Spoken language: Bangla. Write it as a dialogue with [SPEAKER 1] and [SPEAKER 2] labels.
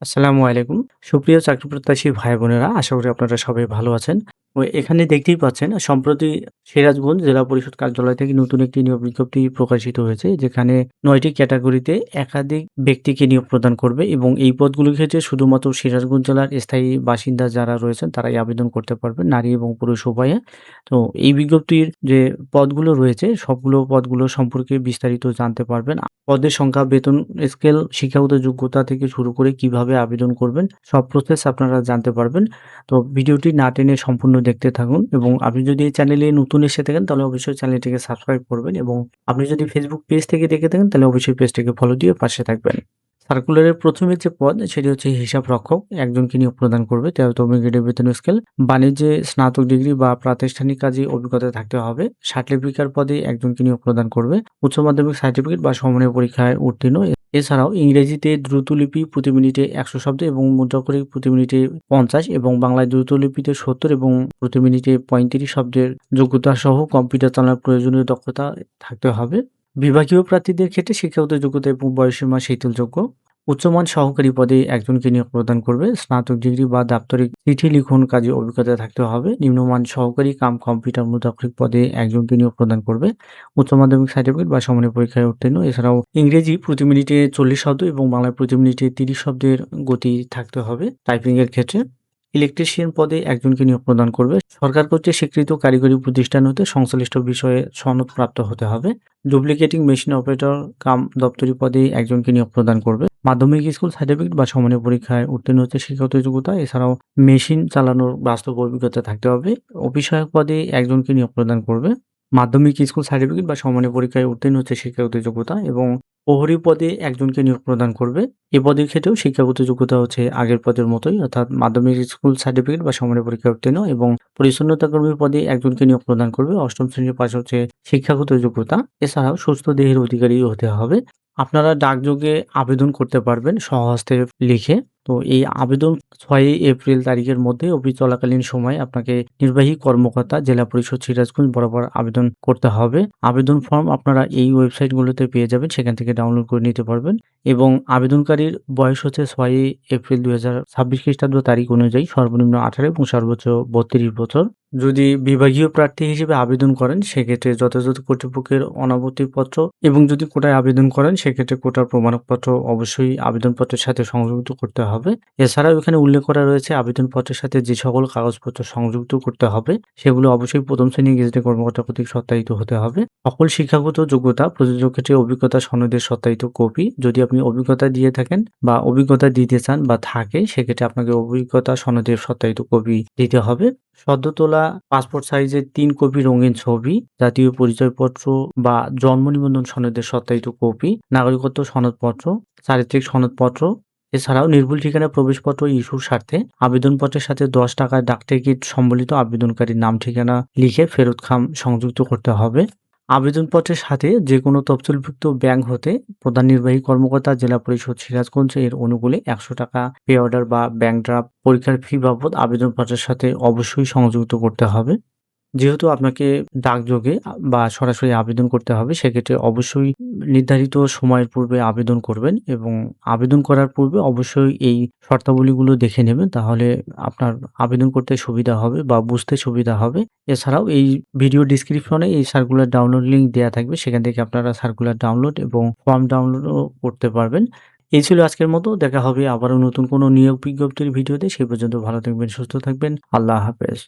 [SPEAKER 1] আসসালামু আলাইকুম। সুপ্রিয় চাকরি প্রত্যাশী ভাই-বোনেরা, আশা করি আপনারা সবাই ভালো আছেন। এখানে দেখতেই পাচ্ছেন সম্প্রতি সিরাজগঞ্জ জেলা পরিষদ কার্যালয় থেকে নতুন একটি নিয়োগ বিজ্ঞপ্তি প্রকাশিত হয়েছে। যেখানে ৯ টি ক্যাটাগরিতে একাধিক ব্যক্তিকে নিয়োগ প্রদান করবে এবং এই পদগুলির ক্ষেত্রে শুধুমাত্র সিরাজগঞ্জ জেলার স্থায়ী বাসিন্দা যারা রয়েছেন তারাই আবেদন করতে পারবেন, নারী এবং পুরুষ উভয়ে। তো এই বিজ্ঞপ্তির যে পদগুলো রয়েছে সবগুলো পদগুলো সম্পর্কে বিস্তারিত জানতে পারবেন। পদের সংখ্যা, বেতন স্কেল, শিক্ষাগত যোগ্যতা থেকে শুরু করে কিভাবে আবেদন করবেন সব প্রসেস আপনারা জানতে পারবেন। তো ভিডিওটি না টেনে সম্পূর্ণ দেখতে থাকুন এবং আপনি যদি এই চ্যানেলে নতুন এসে থাকেন তাহলে অবশ্যই চ্যানেলটিকে সাবস্ক্রাইব করবেন এবং আপনি যদি ফেসবুক পেজ থেকে দেখে থাকেন তাহলে অবশ্যই পেজটিকে ফলো দিয়ে পাশে থাকবেন। সার্কুলারের ১ম এ যে পদ সেটি হচ্ছে হিসাব রক্ষক। একজনকে নিয়োগ প্রদান করবে ১৩তম গ্রেডের বেতন স্কেল। বাণিজ্যে স্নাতক ডিগ্রি বা প্রাতিষ্ঠানিক কাজে অভিজ্ঞতা থাকতে হবে। সার্টিফিকেট পদে একজনকে নিয়োগ প্রদান করবে। উচ্চ মাধ্যমিক সার্টিফিকেট বা সমমানের পরীক্ষায় উত্তীর্ণ। এছাড়াও ইংরেজিতে দ্রুতলিপি প্রতি মিনিটে ১০০ শব্দ এবং মুদ্রাক্ষরিক প্রতি মিনিটে ৫০ এবং বাংলায় দ্রুতলিপিতে ৭০ এবং প্রতি মিনিটে ৩৫ শব্দের যোগ্যতা সহ কম্পিউটার চালানোর প্রয়োজনীয় দক্ষতা থাকতে হবে। বিভাগীয় প্রার্থীদের ক্ষেত্রে শিক্ষাগত যোগ্যতা এবং বয়সসীমা শিথিলযোগ্য। উচ্চমান সহকারী পদে একজনকে নিয়োগ প্রদান করবে। স্নাতক ডিগ্রি বা দাপ্তরিক চিঠি লিখন কাজে অভিজ্ঞতা থাকতে হবে। নিম্নমান সহকারী কাম কম্পিউটার মুদ্রাক্ষরিক পদে একজনকে নিয়োগ প্রদান করবে। উচ্চ মাধ্যমিক সার্টিফিকেট বা সমমানের পরীক্ষায় উত্তীর্ণ। এছাড়াও ইংরেজি প্রতি মিনিটে ৪০ শব্দ এবং বাংলায় প্রতি মিনিটে ৩০ শব্দের গতি থাকতে হবে টাইপিং এর ক্ষেত্রে। ইলেকট্রিশিয়ান পদে একজনকে নিয়োগ প্রদান করবে। সরকার কর্তৃক স্বীকৃত কারিগরি প্রতিষ্ঠান হতে সংশ্লিষ্ট বিষয়ে সনদপ্রাপ্ত হতে হবে। ডুপ্লিকেটিং মেশিন অপারেটর কাম দপ্তরি পদে একজনকে নিয়োগ প্রদান করবে। মাধ্যমিক স্কুল সার্টিফিকেট বা সমমানের পরীক্ষায় উত্তীর্ণ হতে শিক্ষাগত যোগ্যতা, এছাড়াও মেশিন চালানোর বাস্তব অভিজ্ঞতা থাকতে হবে। অফিসসহায়ক পদে একজনকে নিয়োগ প্রদান করবে। মাধ্যমিক স্কুল সার্টিফিকেট বা সমমানের পরীক্ষায় উত্তীর্ণ হচ্ছে শিক্ষাগত যোগ্যতা এবং প্রহরী পদে একজনকে নিয়োগ প্রদান করবে। এ পদের ক্ষেত্রেও শিক্ষাগত যোগ্যতা হচ্ছে আগের পদের মতোই, অর্থাৎ মাধ্যমিক স্কুল সার্টিফিকেট বা সমমানের পরীক্ষায় উত্তীর্ণ এবং পরিচ্ছন্নতা কর্মী পদে একজনকে নিয়োগ প্রদান করবে। ৮ম শ্রেণীর পাস হচ্ছে শিক্ষাগত যোগ্যতা। এছাড়াও সুস্থ দেহের অধিকারী হতে হবে। আপনারা ডাকযোগে আবেদন করতে পারবেন স্বহস্তে লিখে। তো এই আবেদন ৬ এপ্রিল তারিখের মধ্যে অফিস চলাকালীন সময়ে আপনাকে নির্বাহী কর্মকর্তা জেলা পরিষদ সিরাজগঞ্জ বরাবর আবেদন করতে হবে। আবেদন ফর্ম আপনারা এই ওয়েবসাইটগুলোতে পেয়ে যাবেন, সেখান থেকে ডাউনলোড করে নিতে পারবেন এবং আবেদনকারীর বয়স হচ্ছে ৬ এপ্রিল ২০২৬ খ্রিস্টাব্দ তারিখ অনুযায়ী সর্বনিম্ন ১৮ এবং সর্বোচ্চ ৩২ বছর। যদি বিভাগীয় প্রার্থী হিসেবে আবেদন করেন সেক্ষেত্রে যথাযথ কর্তৃপক্ষের অনাবৃত্তিপত্র এবং যদি কোটায় আবেদন করেন সেক্ষেত্রে কোটার প্রমাণপত্র অবশ্যই আবেদনপত্রের সাথে সংযুক্ত করতে হবে। এছাড়াও এখানে উল্লেখ করা রয়েছে আবেদনপত্রের সাথে যে সকল কাগজপত্র সংযুক্ত করতে হবে সেগুলো অবশ্যই ১ম শ্রেণীর গেজেটেড কর্মকর্তা কর্তৃক সত্যায়িত হতে হবে। সকল শিক্ষাগত যোগ্যতা প্রযোজ্য ক্ষেত্রে অভিজ্ঞতা সনদের সত্যায়িত কপি। যদি আপনি অভিজ্ঞতা দিয়ে থাকেন বা অভিজ্ঞতা দিতে চান বা থাকে সেক্ষেত্রে আপনাকে অভিজ্ঞতা সনদের সত্যায়িত কপি দিতে হবে। সদ্য তোলা পাসপোর্ট সাইজের ৩ কপি রঙিন ছবি, জাতীয় পরিচয়পত্র বা জন্ম নিবন্ধন সনদের সত্যায়িত কপি, নাগরিকত্ব সনদপত্র, চারিত্রিক সনদপত্র। এছাড়াও নির্ভুল ঠিকানা প্রবেশপত্র ইস্যুর স্বার্থে আবেদনপত্রের সাথে ১০ টাকার ডাকটিকিট সম্বলিত আবেদনকারীর নাম ঠিকানা লিখে ফেরত খাম সংযুক্ত করতে হবে। আবেদনপত্রের সাথে যেকোনো তফসিলভুক্ত ব্যাংক হতে প্রধান নির্বাহী কর্মকর্তা জেলা পরিষদ সিরাজগঞ্জ এর অনুকূলে ১০০ টাকা পে অর্ডার বা ব্যাংক ড্রাফট পরীক্ষার ফি বাবদ আবেদনপত্রের সাথে অবশ্যই সংযুক্ত করতে হবে। যেহেতু আপনাকে ডাকযোগে বা সরাসরি আবেদন করতে হবে সেক্ষেত্রে অবশ্যই নির্ধারিত সময়ের পূর্বে আবেদন করবেন এবং আবেদন করার পূর্বে অবশ্যই এই শর্তাবলীগুলো দেখে নেবেন, তাহলে আপনার আবেদন করতে সুবিধা হবে বা বুঝতে সুবিধা হবে। এছাড়াও এই ভিডিও ডেসক্রিপশনে এই সার্কুলার ডাউনলোড লিঙ্ক দেয়া থাকবে, সেখান থেকে আপনারা সার্কুলার ডাউনলোড এবং ফর্ম ডাউনলোডও করতে পারবেন। এই ছিল আজকের মতো। দেখা হবে আবারও নতুন কোনো নিয়োগ বিজ্ঞপ্তির ভিডিওতে। সেই পর্যন্ত ভালো থাকবেন, সুস্থ থাকবেন। আল্লাহ হাফেজ।